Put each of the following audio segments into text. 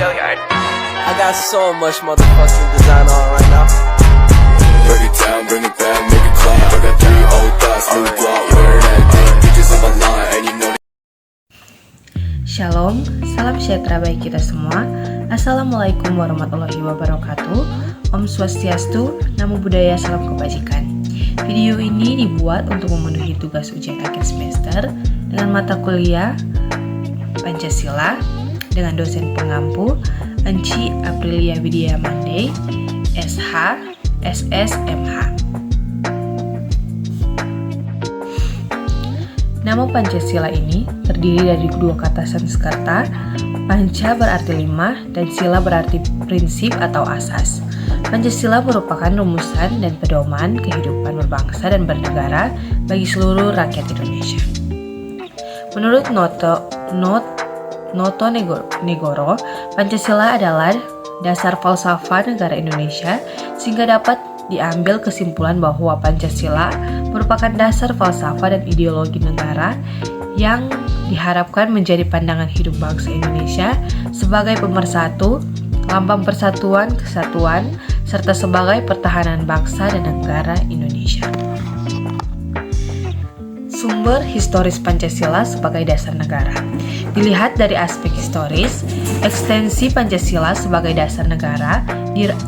I got so much motherfucking design on right now. Break it down, bring it back, make it clap. I got 3 old thoughts, new block, wear that thing. Bitches on my line, and you know. Shalom, salam sejahtera bagi kita semua. Assalamualaikum warahmatullahi wabarakatuh. Om Swastiastu, Namo Buddhaya, salam kebajikan. Video ini dibuat untuk memenuhi tugas ujian akhir semester dengan mata kuliah Pancasila dengan dosen pengampu Enci Aprilia Widya Mande, SH, SSMH. Nama Pancasila ini terdiri dari dua kata Sanskerta. Panca berarti 5 dan sila berarti prinsip atau asas. Pancasila merupakan rumusan dan pedoman kehidupan berbangsa dan bernegara bagi seluruh rakyat Indonesia. Menurut Noto Negoro, Pancasila adalah dasar falsafah negara Indonesia, sehingga dapat diambil kesimpulan bahwa Pancasila merupakan dasar falsafah dan ideologi negara yang diharapkan menjadi pandangan hidup bangsa Indonesia sebagai pemersatu, lambang persatuan, kesatuan, serta sebagai pertahanan bangsa dan negara Indonesia. Sumber historis Pancasila sebagai dasar negara. Dilihat dari aspek historis, ekstensi Pancasila sebagai dasar negara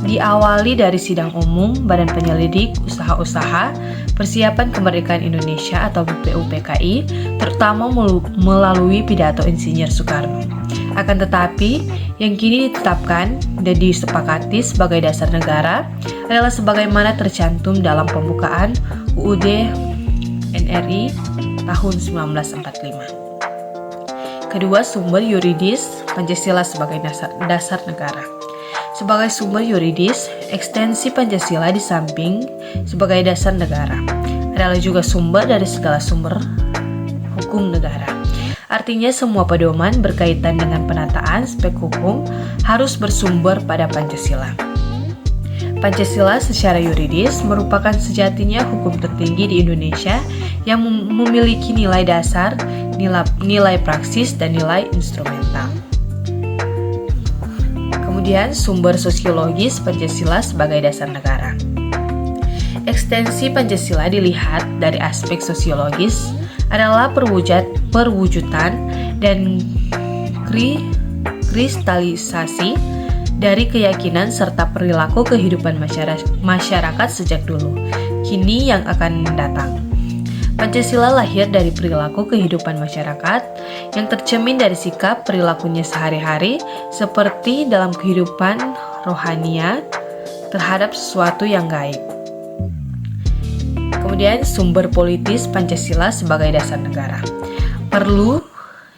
diawali dari Sidang Umum Badan Penyelidik Usaha-Usaha Persiapan Kemerdekaan Indonesia atau BPUPKI, terutama melalui pidato Insinyur Soekarno. Akan tetapi, yang kini ditetapkan dan disepakati sebagai dasar negara adalah sebagaimana tercantum dalam pembukaan UUD NRI tahun 1945. Kedua, sumber yuridis Pancasila sebagai dasar negara. Sebagai sumber yuridis, ekstensi Pancasila di samping sebagai dasar negara adalah juga sumber dari segala sumber hukum negara. Artinya semua pedoman berkaitan dengan penataan spek hukum harus bersumber pada Pancasila. Pancasila secara yuridis merupakan sejatinya hukum tertinggi di Indonesia yang memiliki nilai dasar, nilai praksis, dan nilai instrumental. Kemudian sumber sosiologis Pancasila sebagai dasar negara. Ekstensi Pancasila dilihat dari aspek sosiologis adalah perwujudan dan kristalisasi dari keyakinan serta perilaku kehidupan masyarakat sejak dulu, kini yang akan datang. Pancasila lahir dari perilaku kehidupan masyarakat yang tercermin dari sikap perilakunya sehari-hari seperti dalam kehidupan rohania terhadap sesuatu yang gaib. Kemudian sumber politis Pancasila sebagai dasar negara. Perlu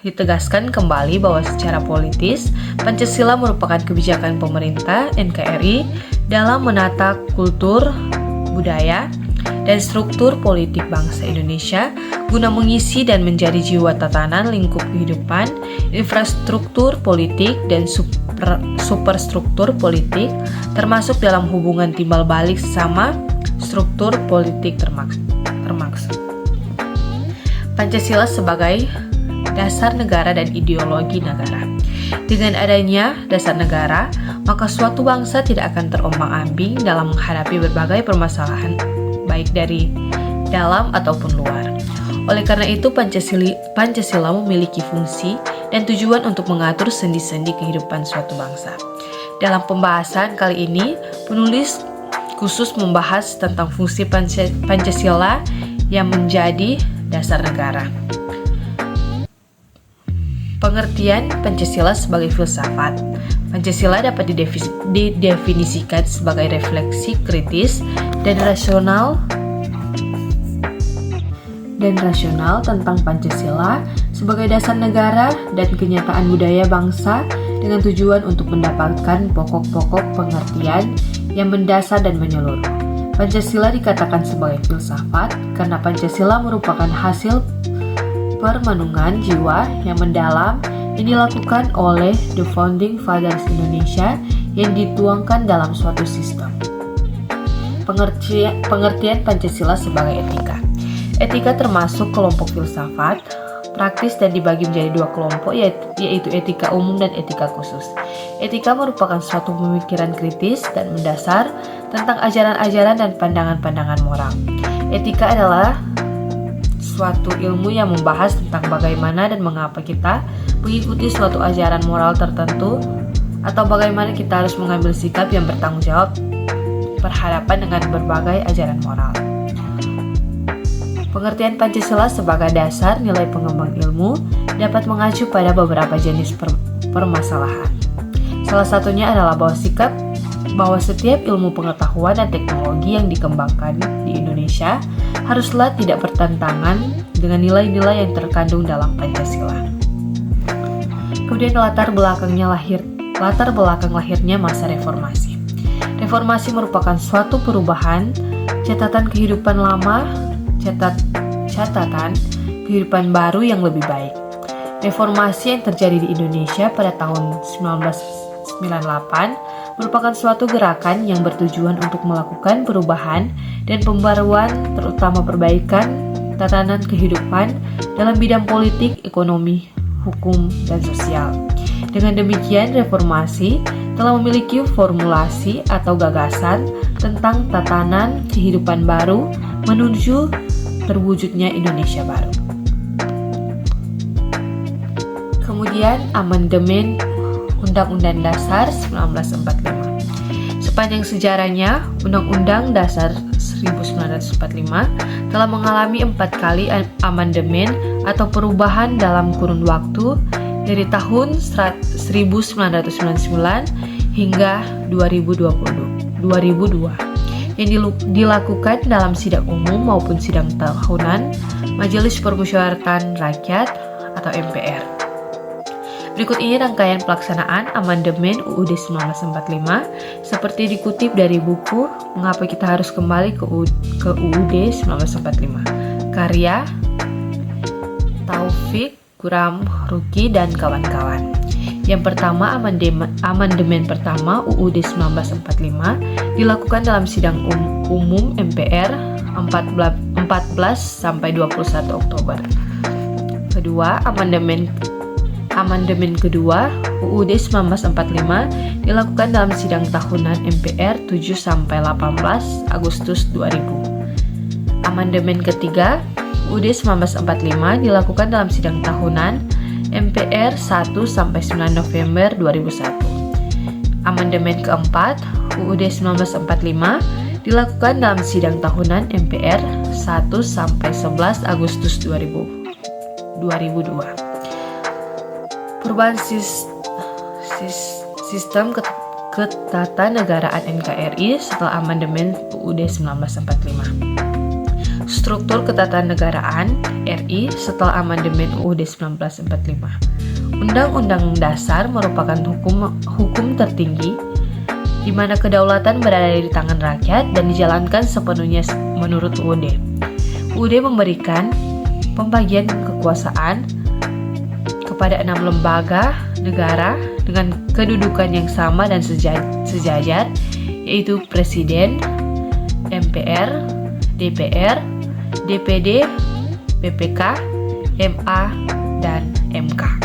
ditegaskan kembali bahwa secara politis Pancasila merupakan kebijakan pemerintah NKRI dalam menata kultur, budaya, dan struktur politik bangsa Indonesia guna mengisi dan menjadi jiwa tatanan lingkup kehidupan, infrastruktur politik, dan superstruktur politik, termasuk dalam hubungan timbal balik sesama struktur politik termaksud. Pancasila sebagai dasar negara dan ideologi negara. Dengan adanya dasar negara, maka suatu bangsa tidak akan terombang-ambing dalam menghadapi berbagai permasalahan baik dari dalam ataupun luar. Oleh karena itu, Pancasila memiliki fungsi dan tujuan untuk mengatur sendi-sendi kehidupan suatu bangsa. Dalam pembahasan kali ini, penulis khusus membahas tentang fungsi Pancasila yang menjadi dasar negara. Pengertian Pancasila sebagai filsafat. Pancasila dapat didefinisikan sebagai refleksi kritis dan rasional tentang Pancasila sebagai dasar negara dan kenyataan budaya bangsa dengan tujuan untuk mendapatkan pokok-pokok pengertian yang mendasar dan menyeluruh. Pancasila dikatakan sebagai filsafat karena Pancasila merupakan hasil permenungan jiwa yang mendalam yang dilakukan oleh The Founding Fathers Indonesia yang dituangkan dalam suatu sistem. Pengertian Pancasila sebagai etika. Etika termasuk kelompok filsafat. praktis dan dibagi menjadi dua kelompok, yaitu etika umum dan etika khusus. Etika merupakan suatu pemikiran kritis dan mendasar tentang ajaran-ajaran dan pandangan-pandangan moral. Etika adalah suatu ilmu yang membahas tentang bagaimana dan mengapa kita mengikuti suatu ajaran moral tertentu, atau bagaimana kita harus mengambil sikap yang bertanggung jawab berhadapan dengan berbagai ajaran moral. Pengertian Pancasila sebagai dasar nilai pengembang ilmu dapat mengacu pada beberapa jenis permasalahan. Salah satunya adalah bahwa setiap ilmu pengetahuan dan teknologi yang dikembangkan di Indonesia haruslah tidak bertentangan dengan nilai-nilai yang terkandung dalam Pancasila. Kemudian latar belakang lahirnya masa reformasi. Reformasi merupakan suatu perubahan, catatan kehidupan lama, catatan kehidupan baru yang lebih baik. Reformasi yang terjadi di Indonesia pada tahun 1998 merupakan suatu gerakan yang bertujuan untuk melakukan perubahan dan pembaruan, terutama perbaikan tatanan kehidupan dalam bidang politik, ekonomi, hukum, dan sosial. Dengan demikian, reformasi telah memiliki formulasi atau gagasan tentang tatanan kehidupan baru menuju terwujudnya Indonesia baru. Kemudian, amandemen Undang-Undang Dasar 1945. Sepanjang sejarahnya, Undang-Undang Dasar 1945 telah mengalami 4 kali amandemen atau perubahan dalam kurun waktu dari tahun 1999 hingga 2002 yang dilakukan dalam sidang umum maupun sidang tahunan Majelis Permusyawaratan Rakyat atau MPR. Berikut ini rangkaian pelaksanaan amandemen UUD 1945 seperti dikutip dari buku Mengapa Kita Harus Kembali ke UUD 1945, karya Taufik Guram Ruki dan kawan-kawan. Yang pertama, amandemen pertama UUD 1945 dilakukan dalam sidang umum MPR 14 sampai 21 Oktober. Kedua, amandemen kedua UUD 1945 dilakukan dalam sidang tahunan MPR 7 sampai 18 Agustus 2000. Amandemen ketiga UUD 1945 dilakukan dalam sidang tahunan MPR 1 sampai 9 November 2001. Amandemen keempat UUD 1945 dilakukan dalam sidang tahunan MPR 1 sampai 11 Agustus 2002. Perubahan sistem ketatanegaraan NKRI setelah amandemen UUD 1945. Struktur ketatanegaraan RI setelah amandemen UUD 1945. Undang-Undang Dasar merupakan hukum tertinggi di mana kedaulatan berada di tangan rakyat dan dijalankan sepenuhnya menurut UUD. UUD memberikan pembagian kekuasaan kepada 6 lembaga negara dengan kedudukan yang sama dan sejajar, yaitu Presiden, MPR, DPR, DPD, PPK, MA, dan MK.